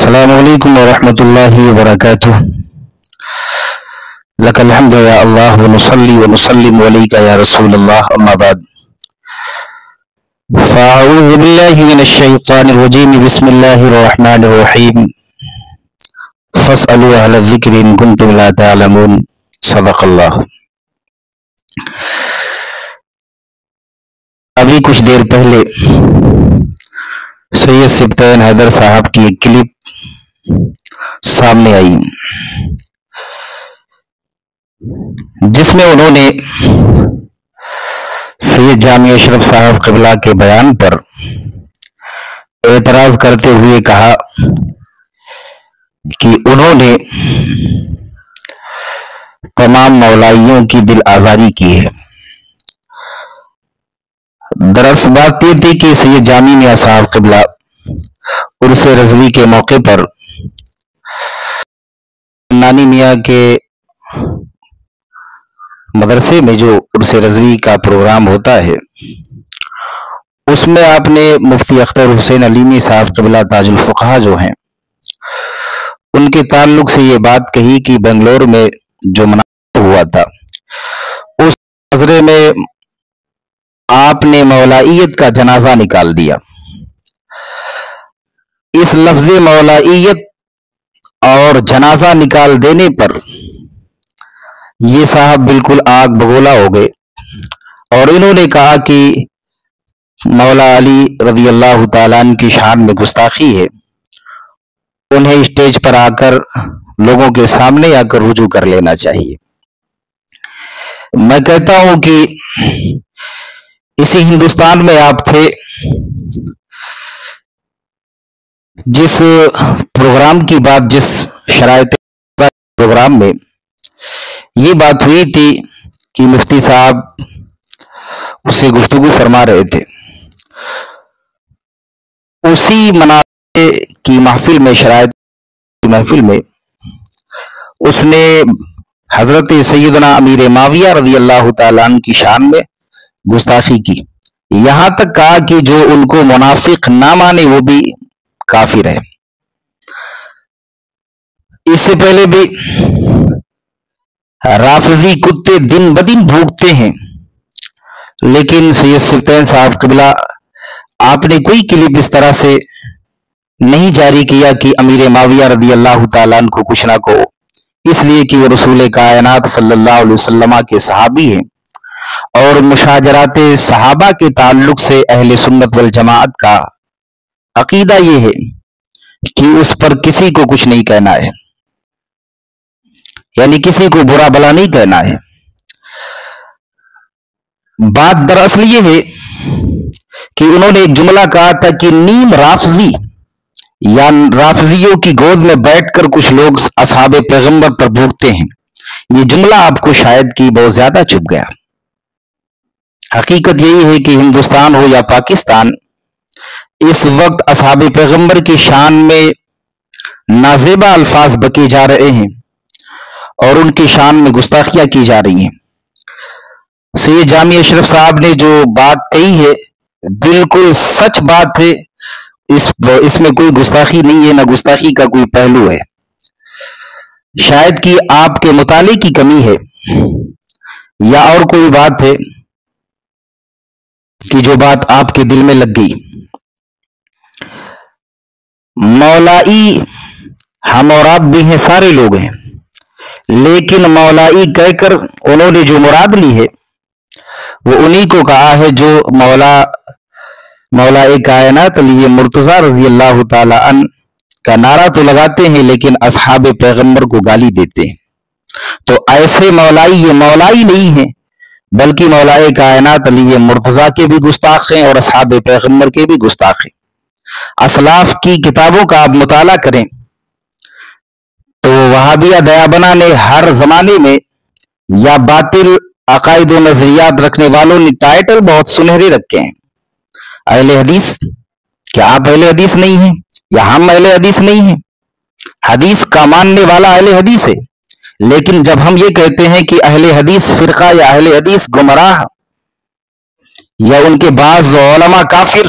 السلام علیکم ورحمۃ اللہ وبرکاتہ۔ لک الحمد یا اللہ ونصلی ونسلم علیک یا رسول اللہ، اما بعد فاعوذ باللہ من الشیطان الرجیم، بسم اللہ الرحمن الرحیم، فاسألوا اہل الذکر ان کنتم لا تعلمون، صدق اللہ۔ ابھی کچھ دیر پہلے سید سبطین حیدر صاحب کی ایک کلپ سامنے آئی جس میں انہوں نے سید جامی اشرف صاحب قبلہ کے بیان پر اعتراض کرتے ہوئے کہا کہ انہوں نے تمام مولائیوں کی دل آزاری کی ہے۔ دراصل بات یہ تھی کہ سید جامی میاں صاحب قبلہ عرس رضوی کے موقع پر نانی میاں کے مدرسے میں جو عرس رضوی کا پروگرام ہوتا ہے، اس میں آپ نے مفتی اختر حسین علیمی صاحب قبلہ تاج الفقہا جو ہیں، ان کے تعلق سے یہ بات کہی کہ بنگلور میں جو مناظرہ ہوا تھا اس مناظرے میں آپ نے مولائیت کا جنازہ نکال دیا۔ اس لفظ مولائیت اور جنازہ نکال دینے پر یہ صاحب بالکل آگ بگولا ہو گئے اور انہوں نے کہا کہ مولا علی رضی اللہ تعالیٰ عنہ کی شان میں گستاخی ہے، انہیں اسٹیج پر آ کر لوگوں کے سامنے آ کر رجوع کر لینا چاہیے۔ میں کہتا ہوں کہ اسی ہندوستان میں آپ تھے جس پروگرام کی بات، جس شرائط پروگرام میں یہ بات ہوئی تھی کہ مفتی صاحب اس سے گفتگو فرما رہے تھے، اسی مناظرے کی محفل میں، شرائط کی محفل میں اس نے حضرت سیدنا امیر معاویہ رضی اللہ تعالیٰ عنہ کی شان میں گستاخی کی، یہاں تک کہا کہ جو ان کو منافق نہ مانے وہ بھی کافر ہے۔ اس سے پہلے بھی رافضی کتے دن بدن بھوکتے ہیں، لیکن سید سبطین صاحب قبلہ آپ نے کوئی کلپ اس طرح سے نہیں جاری کیا کہ امیر معاویہ رضی اللہ تعالیٰ عنہ کو کچھ نہ کہو، اس لیے کہ وہ رسول کائنات صلی اللہ علیہ وسلم کے صحابی ہیں، اور مشاجرات صحابہ کے تعلق سے اہل سنت والجماعت کا عقیدہ یہ ہے کہ اس پر کسی کو کچھ نہیں کہنا ہے، یعنی کسی کو برا بلا نہیں کہنا ہے۔ بات دراصل یہ ہے کہ انہوں نے ایک جملہ کہا تھا کہ نیم رافضی یا رافضیوں کی گود میں بیٹھ کر کچھ لوگ اصحاب پیغمبر پر بھوکتے ہیں، یہ جملہ آپ کو شاید کہ بہت زیادہ چبھ گیا۔ حقیقت یہی ہے کہ ہندوستان ہو یا پاکستان، اس وقت اصحاب پیغمبر کی شان میں نازیبا الفاظ بکے جا رہے ہیں اور ان کی شان میں گستاخیاں کی جا رہی ہیں۔ سید جامی اشرف صاحب نے جو بات کہی ہے بالکل سچ بات ہے، اس میں کوئی گستاخی نہیں ہے، نہ گستاخی کا کوئی پہلو ہے۔ شاید کہ آپ کے مطالعے کی کمی ہے یا اور کوئی بات ہے کہ جو بات آپ کے دل میں لگ گئی۔ مولائی ہم اور آپ بھی ہیں، سارے لوگ ہیں، لیکن مولائی کہہ کر انہوں نے جو مراد لی ہے وہ انہی کو کہا ہے جو مولا کائنات علی مرتضیٰ رضی اللہ تعالی عنہ کا نعرہ تو لگاتے ہیں لیکن اصحاب پیغمبر کو گالی دیتے ہیں۔ تو ایسے مولائی یہ مولائی نہیں ہے، بلکہ مولا کائنات علی مرتضیٰ کے بھی گستاخ ہیں اور اصحاب پیغمبر کے بھی گستاخ ہیں۔ اسلاف کی کتابوں کا آپ مطالعہ کریں تو وہابیہ دیابنا نے ہر زمانے میں یا باطل عقائد و نظریات رکھنے والوں نے ٹائٹل بہت سنہرے رکھے ہیں۔ اہل حدیث، کیا آپ اہل حدیث نہیں ہیں یا ہم اہل حدیث نہیں ہیں؟ حدیث کا ماننے والا اہل حدیث ہے، لیکن جب ہم یہ کہتے ہیں کہ اہل حدیث فرقہ یا اہل حدیث گمراہ یا ان کے بعض علماء کافر،